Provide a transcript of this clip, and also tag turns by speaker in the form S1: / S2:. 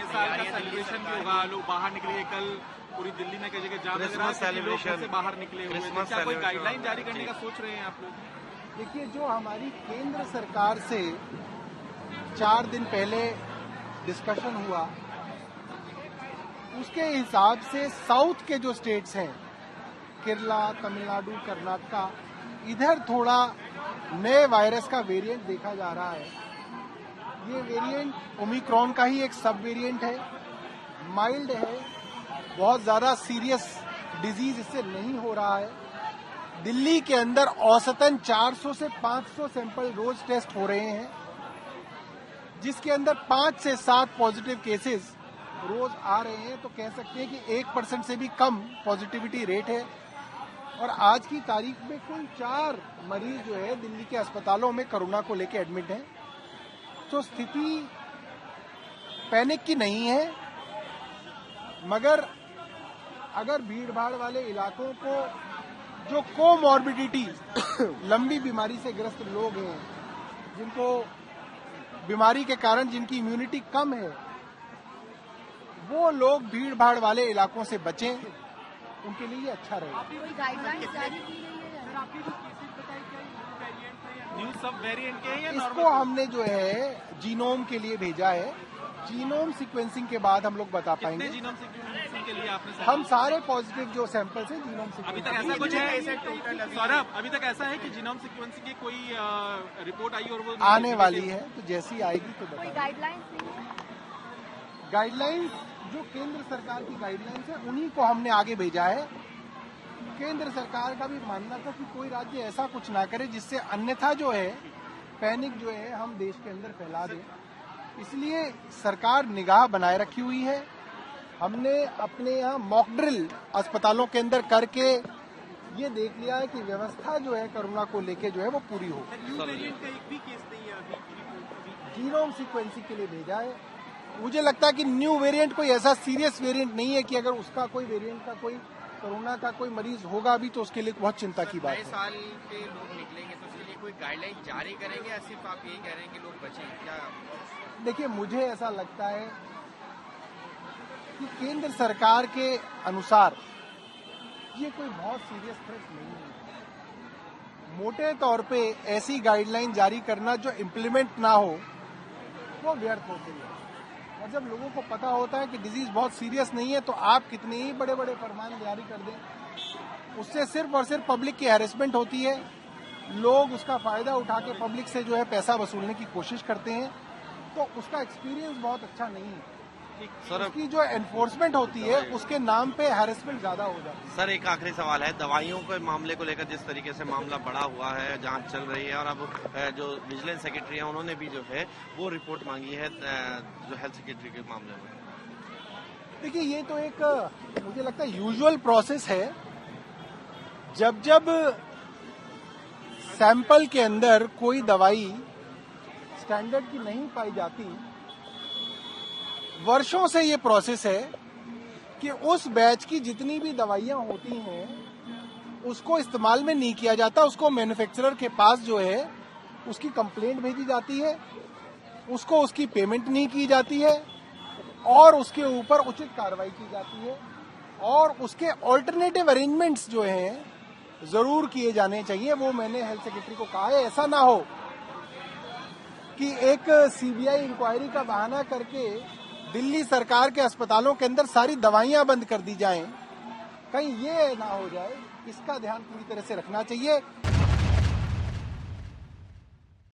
S1: साल का सेलिब्रेशन भी होगा, लोग बाहर निकले कल पूरी दिल्ली में कई जगह जाम लग रहा है, लोग घर से बाहर निकले हुए हैं, क्या कोई गाइडलाइन जारी करने का सोच रहे हैं आप लोग?
S2: देखिए, जो हमारी केंद्र सरकार से 4 दिन पहले डिस्कशन हुआ, उसके हिसाब से साउथ के जो स्टेट्स हैं, केरला, तमिलनाडु, कर्नाटका, इधर थोड़ा नए वायरस का वेरिएंट देखा जा रहा है। ये वेरिएंट ओमिक्रॉन का ही एक सब वेरिएंट है, माइल्ड है, बहुत ज्यादा सीरियस डिजीज इससे नहीं हो रहा है। दिल्ली के अंदर औसतन 400 से 500 सैंपल रोज टेस्ट हो रहे हैं, जिसके अंदर 5 से 7 पॉजिटिव केसेस रोज आ रहे हैं। तो कह सकते हैं कि 1% से भी कम पॉजिटिविटी रेट है। और आज की तारीख में कुल 4 मरीज जो है दिल्ली के अस्पतालों में कोरोना को लेकर एडमिट हैं। तो स्थिति पैनिक की नहीं है, मगर अगर भीड़ भाड़ वाले इलाकों को जो कोमॉर्बिडिटी लंबी बीमारी से ग्रस्त लोग हैं, जिनको बीमारी के कारण जिनकी इम्यूनिटी कम है, वो लोग भीड़ भाड़ वाले इलाकों से बचें, उनके लिए ये अच्छा रहेगा।
S3: कोई गाइडलाइंस जारी की गई है?
S1: न्यू सब वेरिएंट के या
S2: इसको हमने जो है जीनोम के लिए भेजा है। जीनोम सीक्वेंसिंग के बाद हम लोग बता पाएंगे।
S1: जीनोम सीक्वेंसिंग के लिए आपने
S2: हम सारे पॉजिटिव जो सैंपल्स हैं जीनोम
S1: अभी
S2: सीक्वेंसिंग।
S1: तक ऐसा कुछ है सौरभ, अभी तक ऐसा है कि जीनोम सीक्वेंसिंग की कोई रिपोर्ट आई और वो
S2: आने वाली है, तो जैसी आएगी तो
S3: कोई
S2: बता। गाइडलाइंस जो केंद्र सरकार की गाइडलाइंस है, उन्हीं को हमने आगे भेजा है। केंद्र सरकार का भी मानना था कि कोई राज्य ऐसा कुछ ना करे जिससे अन्यथा जो है पैनिक जो है हम देश के अंदर फैला दें। इसलिए सरकार निगाह बनाए रखी हुई है। हमने अपने यहाँ मॉक ड्रिल अस्पतालों के अंदर करके ये देख लिया है कि व्यवस्था जो है कोरोना को लेके जो है वो पूरी हो। जीनोम सीक्वेंसिंग के लिए भेजा है। मुझे लगता है कि न्यू वेरिएंट कोई ऐसा सीरियस वेरिएंट नहीं है कि अगर उसका कोई वेरिएंट का कोई कोरोना का कोई मरीज होगा भी तो उसके लिए बहुत चिंता की बात है।
S4: नए साल के लोग निकलेंगे तो उसके लिए कोई गाइडलाइन जारी करेंगे या सिर्फ आप यही कह रहे हैं कि लोग बचें? क्या
S2: देखिए, मुझे ऐसा लगता है कि केंद्र सरकार के अनुसार ये कोई बहुत सीरियस थ्रेट नहीं है। मोटे तौर पे ऐसी गाइडलाइन जारी करना जो इम्प्लीमेंट ना हो वो व्यर्थ होती है। और जब लोगों को पता होता है कि डिजीज बहुत सीरियस नहीं है, तो आप कितने ही बड़े बड़े फरमान जारी कर दें, उससे सिर्फ और सिर्फ पब्लिक की हैरेसमेंट होती है। लोग उसका फायदा उठा के पब्लिक से जो है पैसा वसूलने की कोशिश करते हैं, तो उसका एक्सपीरियंस बहुत अच्छा नहीं है।
S5: सर,
S2: उसकी जो एनफोर्समेंट होती है उसके नाम पे हैरेसमेंट ज्यादा हो जाती है।
S5: सर, एक आखिरी सवाल है। दवाइयों के मामले को लेकर जिस तरीके से मामला बढ़ा हुआ है, जांच चल रही है, और अब जो विजिलेंस सेक्रेटरी है उन्होंने भी जो है वो रिपोर्ट मांगी है जो हेल्थ सेक्रेटरी के मामले में।
S2: देखिए, ये तो एक मुझे लगता है यूजुअल प्रोसेस है। जब जब सैंपल के अंदर कोई दवाई स्टैंडर्ड की नहीं पाई जाती, वर्षों से ये प्रोसेस है कि उस बैच की जितनी भी दवाइयां होती हैं उसको इस्तेमाल में नहीं किया जाता। उसको मैन्युफैक्चरर के पास जो है उसकी कंप्लेंट भेजी जाती है, उसको उसकी पेमेंट नहीं की जाती है और उसके ऊपर उचित कार्रवाई की जाती है। और उसके ऑल्टरनेटिव अरेंजमेंट्स जो हैं जरूर किए जाने चाहिए। वो मैंने हेल्थ सेक्रेटरी को कहा है। ऐसा ना हो कि एक सीबीआई इंक्वायरी का बहाना करके दिल्ली सरकार के अस्पतालों के अंदर सारी दवाइयां बंद कर दी जाएं, कहीं ये ना हो जाए, इसका ध्यान पूरी तरह से रखना चाहिए।